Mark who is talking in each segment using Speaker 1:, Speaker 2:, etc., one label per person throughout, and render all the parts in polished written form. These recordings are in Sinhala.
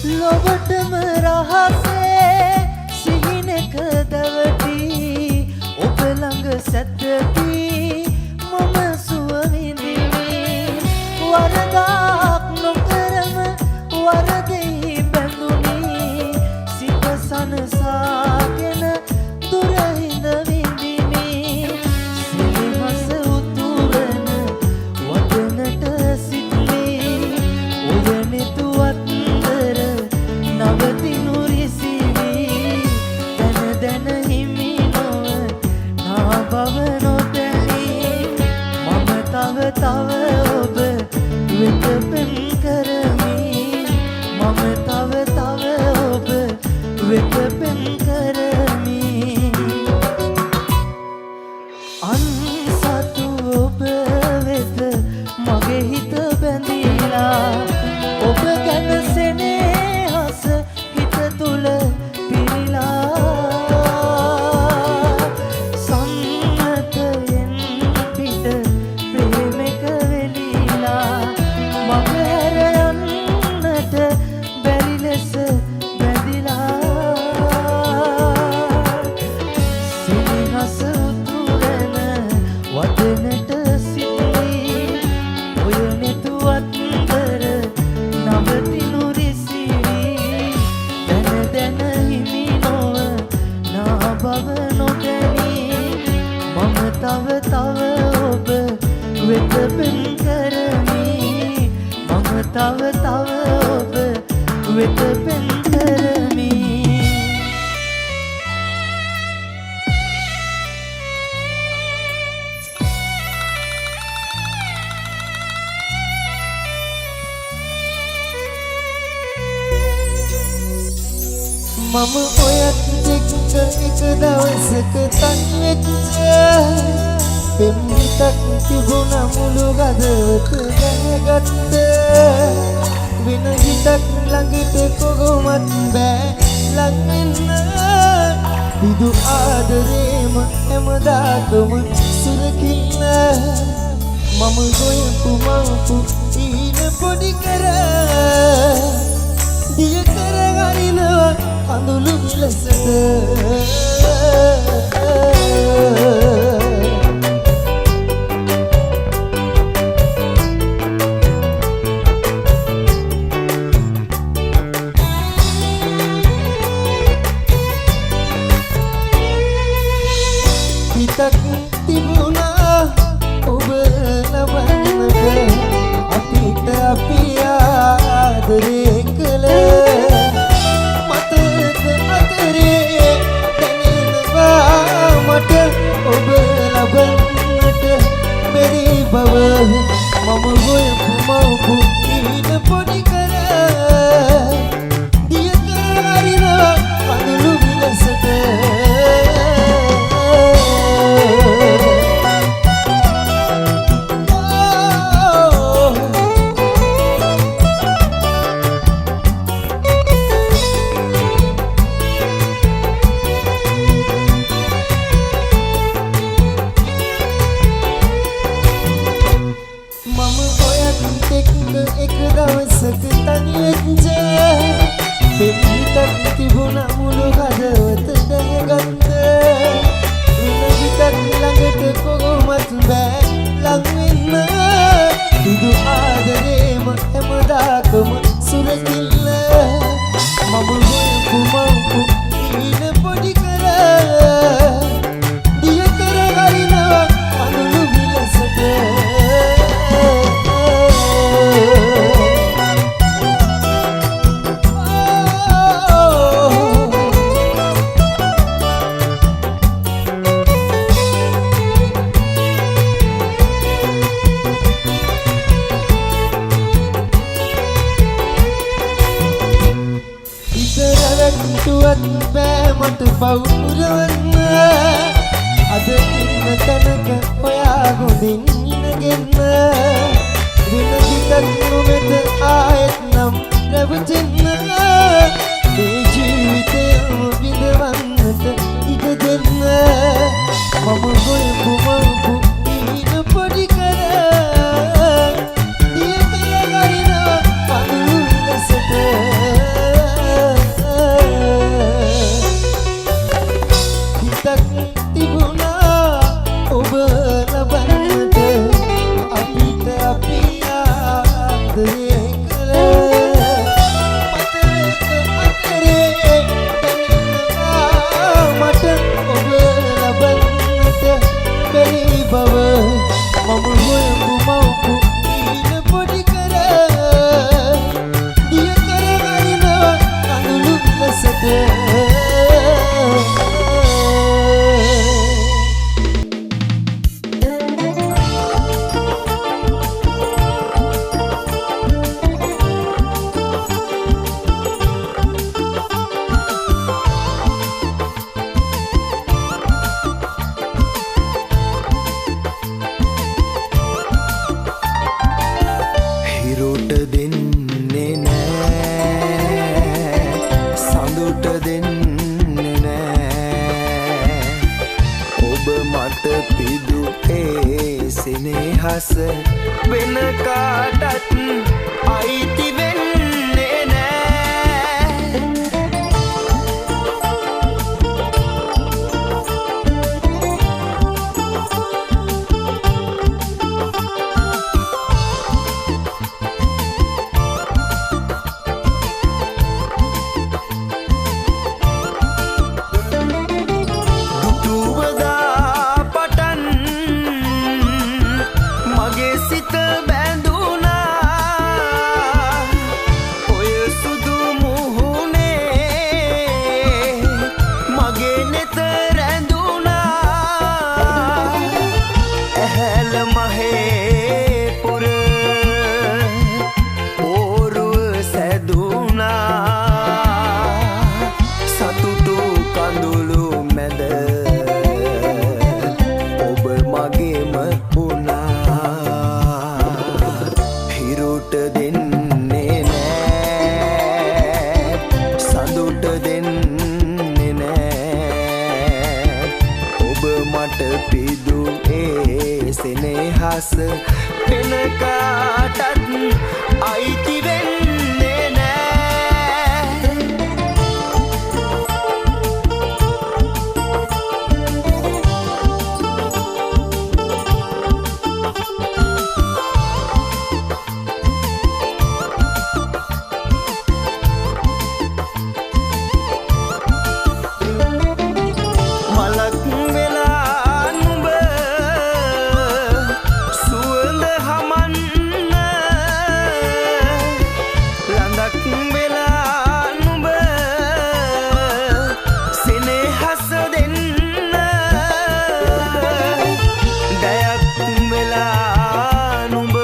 Speaker 1: ලොවටම රහසේ සිහිනක දවටි ඔබ ළඟ සැතපි මම සුව විඳිමි වරදක් නොකරම වරදෙහි බැඳුනි සිත සනසාගෙන දුර හිඳ විඳිමි සිනහස උතුරන වදනට සිටිමි ඔය නෙතුවත් නවතිනු රිසිවි දැන දැන හිමි නොව නා බව නොදැනී මම තව තව ඔබ වෙත පෙම් කරමි මම තව තව ඔබ වෙත පෙම් කරමි අන්සතු ඔබ වෙත මගේ හිත බැඳිලා ඔබ ගැන සෙනෙහස හිත තුල පිරීලා සම්මතයෙන් පිට ප්‍රේමක වෙලිලා මම හැර යන්නට බැරි ලෙස බැඳිලා සෙනෙහස උතුරන වදනට සිටී ඔය නෙතුවත් නවතිනු රිසිවි දැන දැන හිමි නොව නා බව නොදැනී මම තව තව ඔබ වෙත පෙම් කරමි මම තව තව ඔබ වෙත පෙම් කරමි මම ඔයත් එක්ක එක දවසක තනි වෙච්ච පෙම් හිතක් තිබුණා මුළු ගදවත දැනගත්ත වෙන හිතක් ළඟට කොහොමත් බෑ ලං වෙන්න විදු ආදරේම හැමදාකම සුරකින්න මම ගොයපු මවපු ඊන පොඩි කර දිය කර ගරිනවා අඳුළු විලසට හිතක් තිබුණා ඔබ නවන්නට අපිට අපි ආදරේ කළේ ඔබ ලබන්නට මෙරි බව මම ගොයපු මවපු ඊන පොඩි කර දිය කර හරිනවා අඳුළු විලසට එක දවසක තනි වෙච්ච පෙම් හිතක් තිබුණා මුළු හදවත දැනගත්ත වෙන හිතක් ළඟට කොහොමත් බෑ ලං වෙන්න විදු ආදරේම හැමදාකම සුරකින්න මම ගොයපු මවපු ඊන පොඩි කර දිය කර හරිනවා අඳුළු විලසට ඉතරවටුවත් බෑ මට පවුරවන්න අද ඉන්න තැනක ඔයා ගොඩින් ඉනගෙන්න වෙන හිතක් නොමැත ආයෙත් නම් රැවටෙන්න මේ ජීවිතයම විඳවන්නට ඉඩ දෙන්න මම ගොයපු මවපු ඊන පොඩි කර දිය කර ගරිනවා අඳුළු විලසට සෙනෙහස වෙන කාටත් අයිති වෙන්නේ නෑ. සෙනෙහස වෙන කාටත් අයිති වෙන්නේ නෑ. මලක් වෙලා නුඹ සුවඳ හමන්න, ළඟක් වෙලා නුඹ සෙනෙහස දෙන්න, දයක් වෙලා නුඹ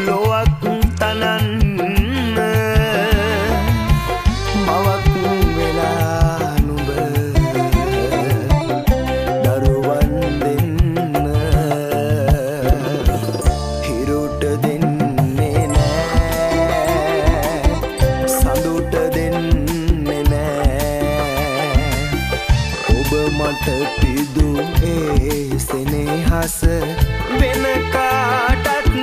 Speaker 1: ලොවක් තනන්න, මවක් වෙලා නුඹ දරුවන් දෙන්න. හිරුට දෙන්නේ නෑ, සඳුට දෙන්නේ නෑ. ඔබ මට පිදුනේ සෙනෙහස වෙන කාටත්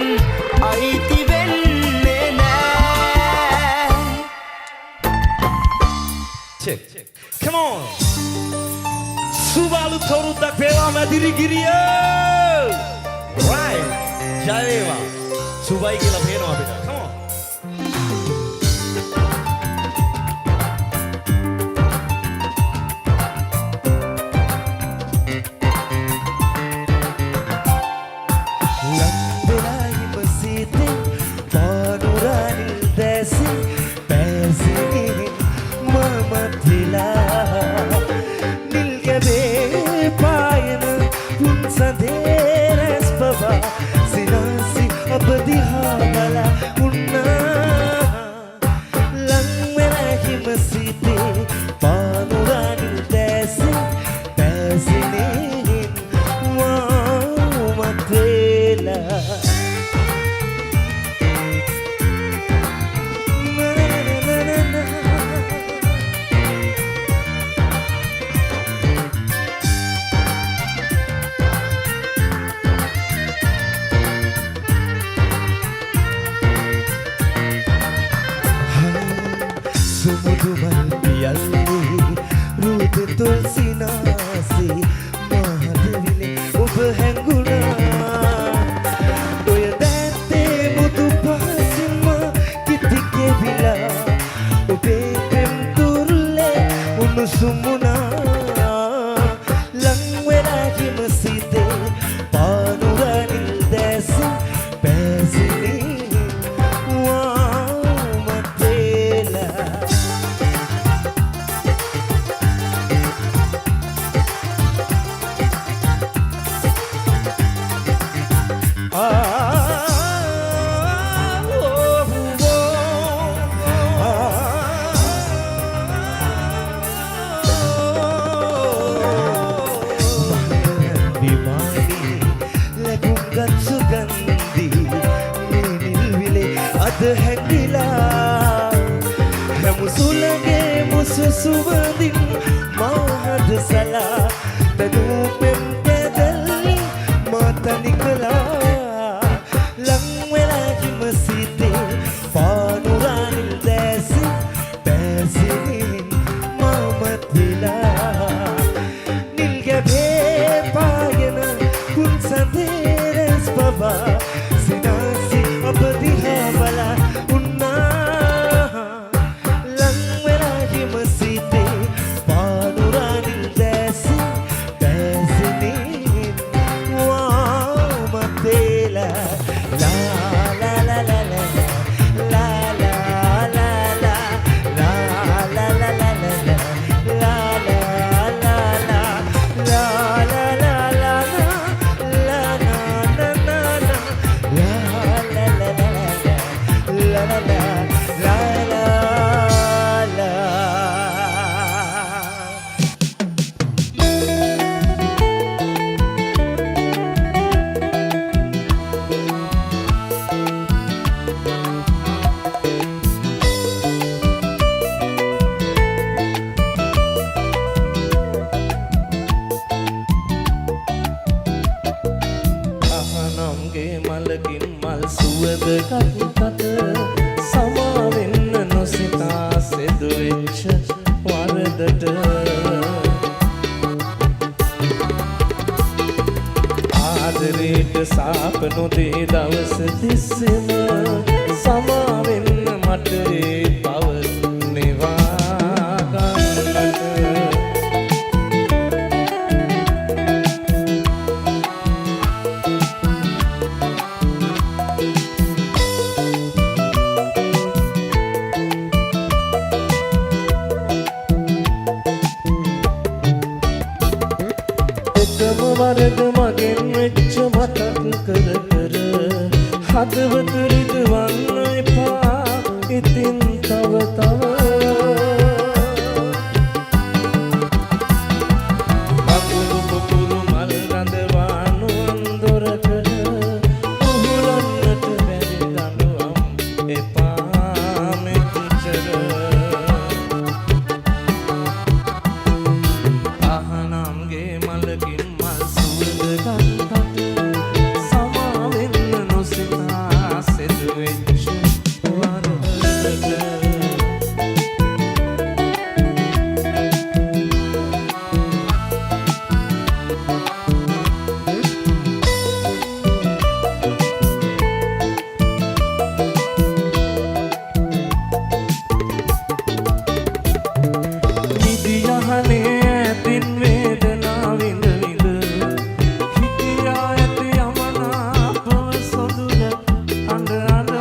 Speaker 1: අයිති වෙන්නේ නෑ.
Speaker 2: Check. Come on. Subalu Toruda Peva Madirigiriya. Right. Jayeva. Subai kila phenawa beta. Come on.
Speaker 1: ලම්බරයි මසීතේ පානුරානි දැසි පැසිනේ මමත්විලා නිල්ගැබේ පායන පුන්සදේ රැස් පවා සිනාසි අපදිහා බලා උන්නා. ලම්බරයි මසීතේ පානුරානි දැසි පැසිනේ මමත්විලා. සුමුදුමල් පියල්ලේ රුද තුල්සිනාසේ මහදවිලේ ඔබ හැංගුණා. ඔය දැත්තේ මුතු පහසින්ම කිතිකෙවිලා ඔබේ පෙම් තුරුල්ලේ උණුසුමුණා. ලංවෙලා හිම සිතේ පානුරනිල් දැසි පැසිනේ වාමතේලා. Sulange musu subadin mahad sala tanu pem pedal
Speaker 2: නොදේ දවස තිස්සෙම සමාවෙන්න මට ඒ පව නිවා ගන්නට එකම වරද මගෙන් වෙච්ච මතක් කර කර හදවත රිදවන්න එපා ඉතින් තව තව වකුරු පුපුරු මල් රඳවා නුවන් දොරකඩ උහුලන්නට බැරි දඬුවම් එපා මෙච්චර අහනම්ගේ මලකින් මල් සුවඳ ගන්ධට සමාවෙන්න නොසිතා සෙදුවෙච්ච වරදට නිදියහනේ ඇතින් වේදනා විඳ විඳ හිටියා ඇති යමනාපව සොඳුර අඬ අඬ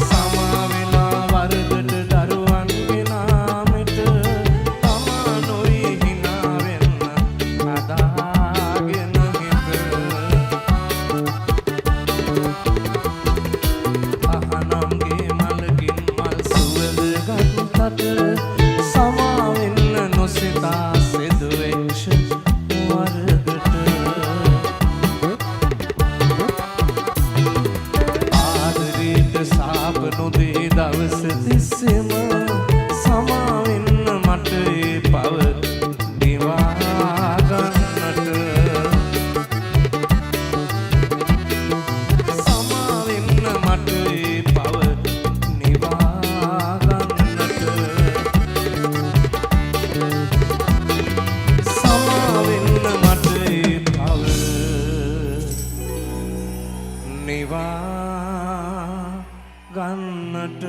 Speaker 2: සමා වෙලා වරදට දරුවන් ගෙනාමෙට තමා නොයි හිනා වෙන්න හදාගෙන හිත අහනම්ගේ මලකින් මල් සුවඳ ගන්ධට සමාවෙන්න නොසිතා සෙදුවෙච්ච වරදට ආදරේට සාප නොදේ දවස තිස්සෙම සමාවෙන්න මට ඒ පව නිවා ගන්නට සමාවෙන්න මට ඒ පව නිවා ගන්නට සමාවෙන්න මට ඒ පව නිවා ගන්නට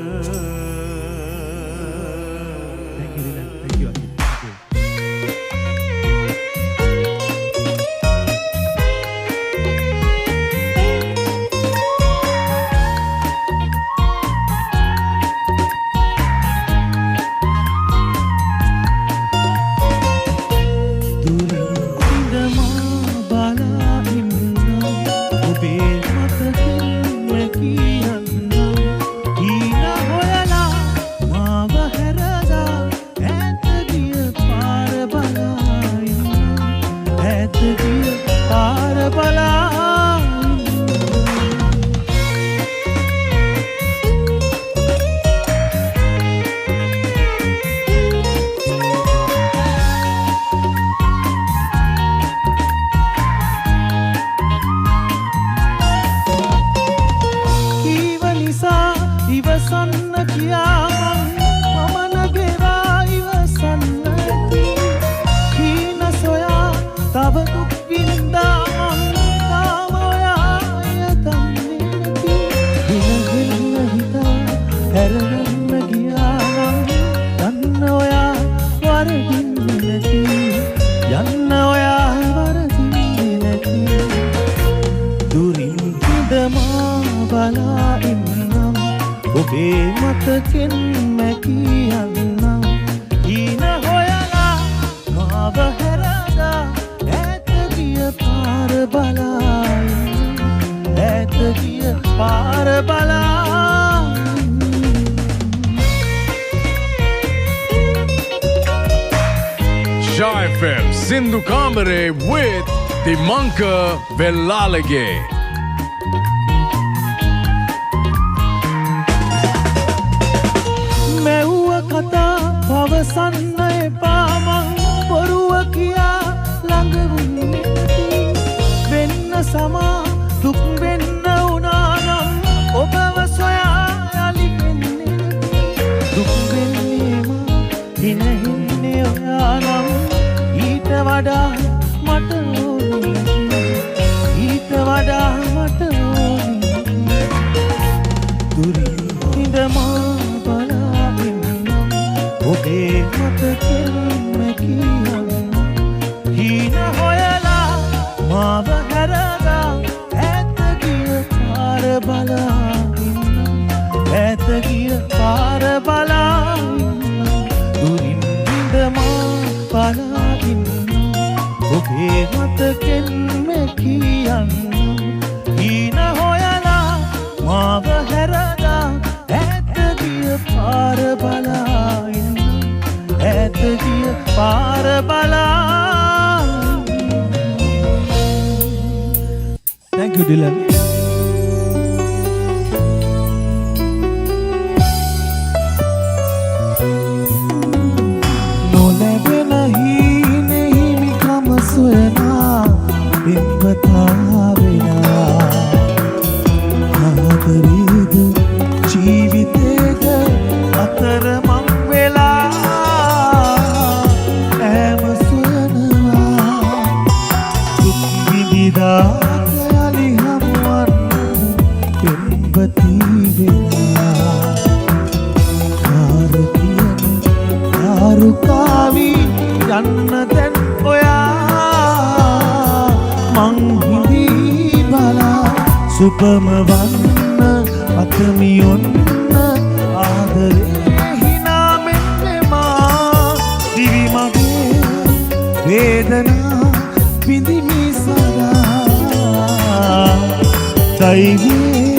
Speaker 2: ඉවසන්න කියා මම නගේවා ඉවසන්න ඇති හීන සොයා තව දුක් විඳා මම තාම ඔයා දන්නේ නැති දිනගෙන හිතා හැරෙන්න ගියා නම් යන්න ඔයා වරදින්නේ නැති යන්න ඔයා වරදින්නේ නැති දුරින් ඉඳමා බලා ඉන්නම් ඔබේ මතකෙන් මැකී යන්නම් හීන හොයලා මාව හැරලා ඈත ගිය පාර බලා ඈත ගිය පාර බලා
Speaker 3: Shah FM Sindhu Kamare with Dimanka Vellalage.
Speaker 1: මැව්ව කතා පවසන්න එපා මං බොරුව කියා ළඟ වුණේ වෙන්න සමා දුක් වෙන්න වුණා නම් ඔබව සොයා යලි වෙන්නේ දුක් වෙන්නේ මා හිනේ ඔයා නම් ඊට වඩා මට පාර බලා දුරින් ඉඳමා බලාගෙන ඔබේ මතකෙන් මෙකියන්න ඊන හොයලා මාව හැරලා ඈත ගිය පාර බලා ඈත ගිය පාර බලා. Thank you, Dylan. නොලැබෙන හීනේ හිමිකම සොයනා පින්වතා වෙලා ආදරේද ජීවිතේද අතරමං වෙලා ඈම සොයනවා දුක් විඳිනා යන්න දැන් ඔයා මං හිඳී බලා සුපම වන්න අතමි ඔන්න ආදරේ හිනා මෙන්නෙමා දිවි මගේ වේදනා විඳිමි සදා දෛවයේ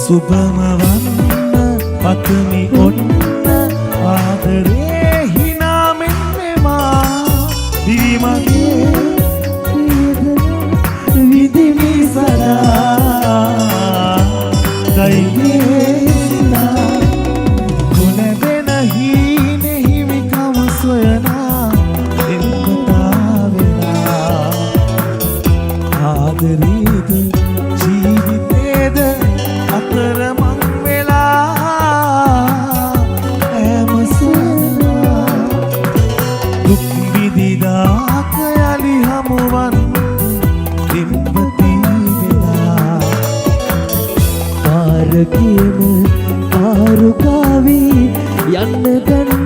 Speaker 1: සුබම වන්න පතමි ඔන්න ආදරේ හිනා මෙන්නෙමා දිවි මගේ විදිමි සදා දෛවයේ සිතා නොලැබෙන හීනේ හිමිකම සොයනා එන්පතා වෙලා ආදරේද ජීවිතේද අතරමං වෙලා ඈම සොයනවා දුක් විඳිදාක යලි හමුවන් දින්පති වෙලා පාර කියම පාරුකාවී යන්න දැන්